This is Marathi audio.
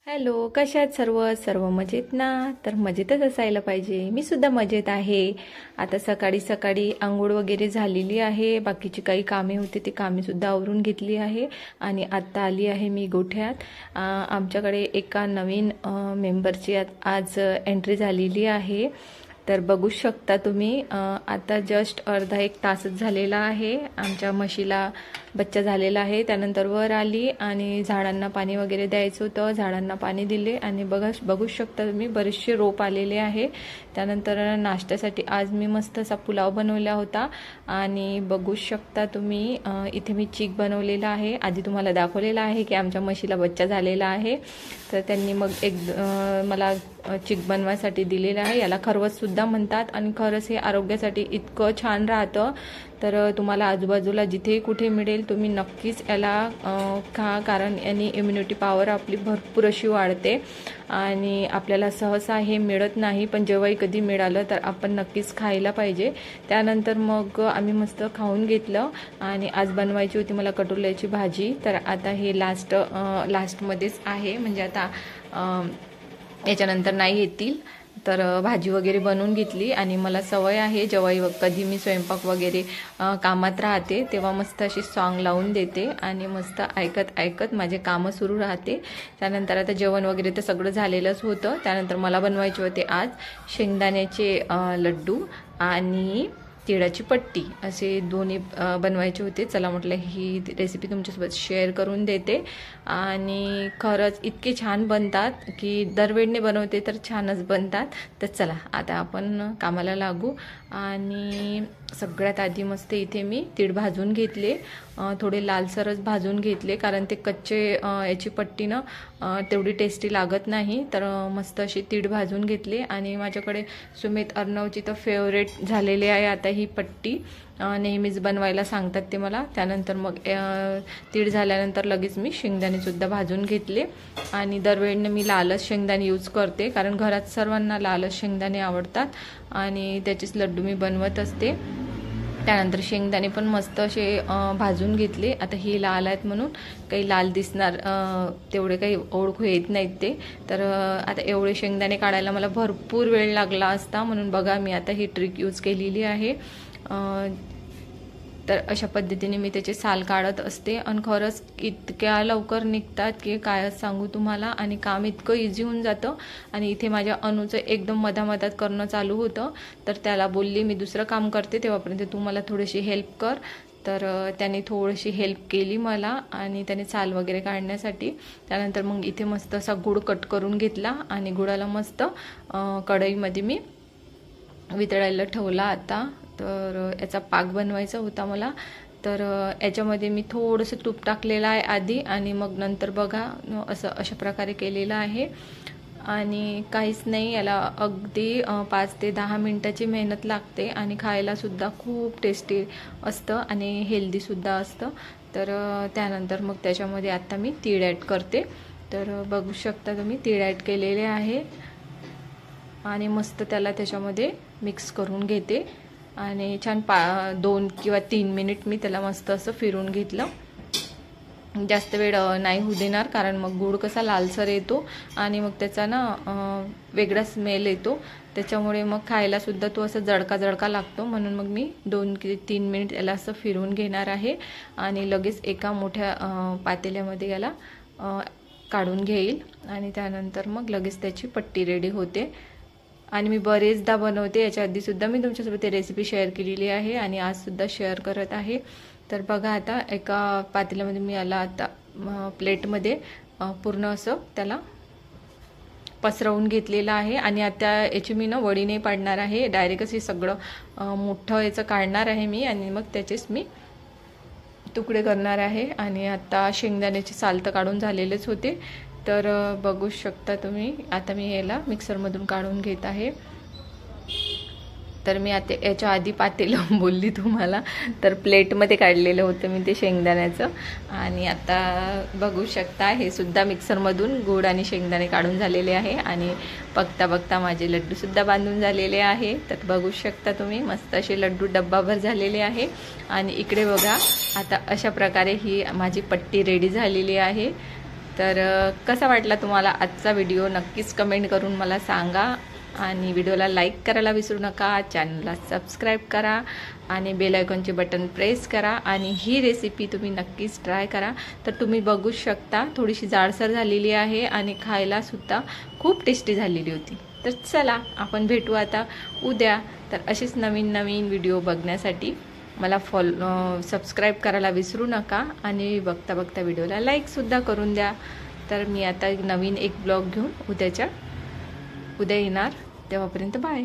हॅलो, कशा आहेत सर्व मजेत ना? तर मजेतच असायला पाहिजे. मी सुद्धा मजेत आहे. आता सकाळी सकाळी आंघोळ वगैरे झालेली आहे. बाकीची काही कामे होती ती कामे सुद्धा आवरून घेतली आहे आणि आता आली आहे मी गोठ्यात. आमच्याकडे एका नवीन मेंबरची आज एंट्री झालेली आहे. तर बघू शकता तुम्ही, आता जस्ट अर्धा एक तासच झालेला आहे. आमच्या म्हशीला बच्चा झालेला आहे. त्यानंतर वर आली आणि झाडांना पाणी वगैरे द्यायचं होतं. झाडांना पाणी दिले आणि बघू शकता तुम्ही बरेचसे रोप आलेले आहे. त्यानंतर नाश्त्यासाठी आज मी मस्त असा पुलाव बनवला होता आणि बघू शकता तुम्ही, इथे मी चीक बनवलेला आहे. आधी तुम्हाला दाखवलेला आहे की आमच्या म्हशीला बच्चा झालेला आहे. तर त्यांनी मग मला चीक बनवायसाठी दिलेलं आहे. याला खरवस सुद्धा म्हणतात आणि खरंच हे आरोग्यासाठी इतकं छान राहतं. तर तुम्हाला आजूबाजूला जिथे कुठे मिळेल तुम्ही नक्कीच याला खा, कारण याने इम्युनिटी पॉवर आपली भरपूर अशी वाढते आणि आपल्याला सहसा हे मिळत नाही, पण जेव्हाही कधी मिळालं तर आपण नक्कीच खायला पाहिजे. त्यानंतर मग आम्ही मस्त खाऊन घेतलं आणि आज बनवायची होती मला कटोल्याची भाजी. तर आता हे लास्टमध्येच आहे, म्हणजे आता याच्यानंतर नाही येतील. तर भाजी वगैरे बनवून घेतली आणि मला सवय आहे जेव्हा कधी मी स्वयंपाक वगैरे कामात राहते तेव्हा मस्त अशी सॉन्ग लावून देते आणि मस्त ऐकत ऐकत माझे कामं सुरू राहते. त्यानंतर आता जेवण वगैरे तर सगळं झालेलंच होतं. त्यानंतर मला बनवायचे होते आज शेंगदाण्याचे लड्डू आणि तिळाची पट्टी, असे दोन्ही बनवायचे होते. चला म्हटलं ही रेसिपी तुमच्यासोबत शेअर करून देते आणि खरंच इतके छान बनतात की दरवेळेने बनवते तर छानच बनतात. तर चला आता आपण कामाला लागू. आणि सगळ्यात आधी मस्त इथे मी तीळ भाजून घेतले, थोडे लालसरच भाजून घेतले, कारण ते कच्चे याची पट्टी ना तेवढी टेस्टी लागत नाही. तर मस्त अशी तीळ भाजून घेतले आणि माझ्याकडे सुमित अर्णवची तर फेवरेट झालेली आहे आता ही पट्टी, नेहमीच बनवायला सांगतात ते मला. त्यानंतर मग तीळ झाल्यानंतर लगेच मी शेंगदाणेसुद्धा भाजून घेतले आणि दरवेळेने मी लालच शेंगदाणे यूज करते, कारण घरात सर्वांना लालच शेंगदाणे आवडतात आणि त्याचेच लड्डू मी बनवत असते. त्यानंतर शेंगदाणे पण मस्त असे भाजून घेतले. आता ही लाल आहेत म्हणून काही लाल दिसणार, तेवढे काही ओळखू येत नाहीत ते. तर आता एवढे शेंगदाणे काढायला मला भरपूर वेळ लागला असता, म्हणून बघा मी आता ही ट्रिक यूज केलेली आहे. तर अशा पद्धतीने मी त्याचे साल काढत असते आणि खरंच इतक्या लवकर निघतात की कायच सांगू तुम्हाला, आणि काम इतकं इझी होऊन जातं. आणि इथे माझ्या अनुचं एकदम मधामधात करणं चालू होतं, तर त्याला बोलली मी दुसरं काम करते तेव्हापर्यंत तू मला थोडीशी हेल्प कर. तर त्याने थोडीशी हेल्प केली मला आणि त्याने साल वगैरे काढण्यासाठी. त्यानंतर मग इथे मस्त असा गुळ कट करून घेतला आणि गुळाला मस्त कढईमध्ये मी वितळायला ठेवला आता. तर याचा पाक बनवायचा होता मला. तर याच्यामध्ये मी थोडंसं तूप टाकलेलं आहे आधी आणि मग नंतर बघा अशा प्रकारे केलेलं आहे. आणि काहीच नाही, याला अगदी 5 ते 10 मिनटाची मेहनत लागते आणि खायलासुद्धा खूप टेस्टी असतं आणि हेल्दीसुद्धा असतं. तर त्यानंतर मग त्याच्यामध्ये आता मी तीळ ॲड करते. तर बघू शकता तुम्ही तीळ ॲड केलेले आहे आणि मस्त त्याला त्याच्यामध्ये मिक्स करून घेते आणि छान 2 किंवा 3 मिनिट मी त्याला मस्त असं फिरून घेतलं. जास्त वेळ नाही होऊ देणार, कारण मग गूळ कसा लालसर येतो आणि मग त्याचा ना वेगळा स्मेल येतो, त्याच्यामुळे मग खायलासुद्धा तो असं जळका लागतो. म्हणून मग मी 2 ते 3 मिनिट याला असं फिरवून घेणार आहे आणि लगेच एका मोठ्या पातेल्यामध्ये याला काढून घेईल आणि त्यानंतर मग लगेच त्याची पट्टी रेडी होते. आणि मी बरेचदा बनवते, याच्या आधीसुद्धा मी तुमच्यासोबत ते रेसिपी शेअर केलेली आहे आणि आजसुद्धा शेअर करत आहे. तर बघा आता एका पातेल्यामध्ये मी याला आता प्लेटमध्ये पूर्ण असं त्याला पसरवून घेतलेलं आहे. आणि आता याची मी ना वडी नाही पाडणार आहे, डायरेक्टच हे सगळं मोठं याचं काढणार आहे मी आणि मग त्याचेच मी तुकडे करणार आहे. आणि आता शेंगदाण्याचे साल तर काढून झालेलेच होते. तर बघू शकता तुम्ही, आता मी याला मिक्सरमधून काढून घेत आहे. तर मी आता याच्या आधी पातेलं बोलली तुम्हाला, तर प्लेटमध्ये काढलेलं होतं मी ते शेंगदाण्याचं. आणि आता बघू शकता हे सुद्धा मिक्सरमधून गूळ आणि शेंगदाणे काढून झालेले आहे आणि बघता बघता माझे लड्डूसुद्धा बांधून झालेले आहे. तर बघू शकता तुम्ही मस्त असे लड्डू डब्बाभर झालेले आहे. आणि इकडे बघा आता अशा प्रकारे ही माझी पट्टी रेडी झालेली आहे. तर कसा वाटला तुम्हाला आजचा व्हिडिओ नक्कीच कमेंट करून मला सांगा. आणि व्हिडिओला लाईक करायला विसरू नका, चॅनलला सबस्क्राईब करा आणि बेल आयकॉनचे बटन प्रेस करा. आणि ही रेसिपी तुम्ही नक्कीच ट्राय करा. तर तुम्ही बघू शकता थोडीशी जाडसर झालेली आहे आणि खायला सुद्धा खूप टेस्टी झालेली होती. तर चला आपण भेटू आता उद्या. तर असेच नवीन नवीन व्हिडिओ बघण्यासाठी मला सबस्क्राईब करायला विसरू नका आणि बघता बघता व्हिडिओला लाईकसुद्धा करून द्या. तर मी आता नवीन एक ब्लॉग घेऊन उद्या येणार. तेव्हापर्यंत बाय.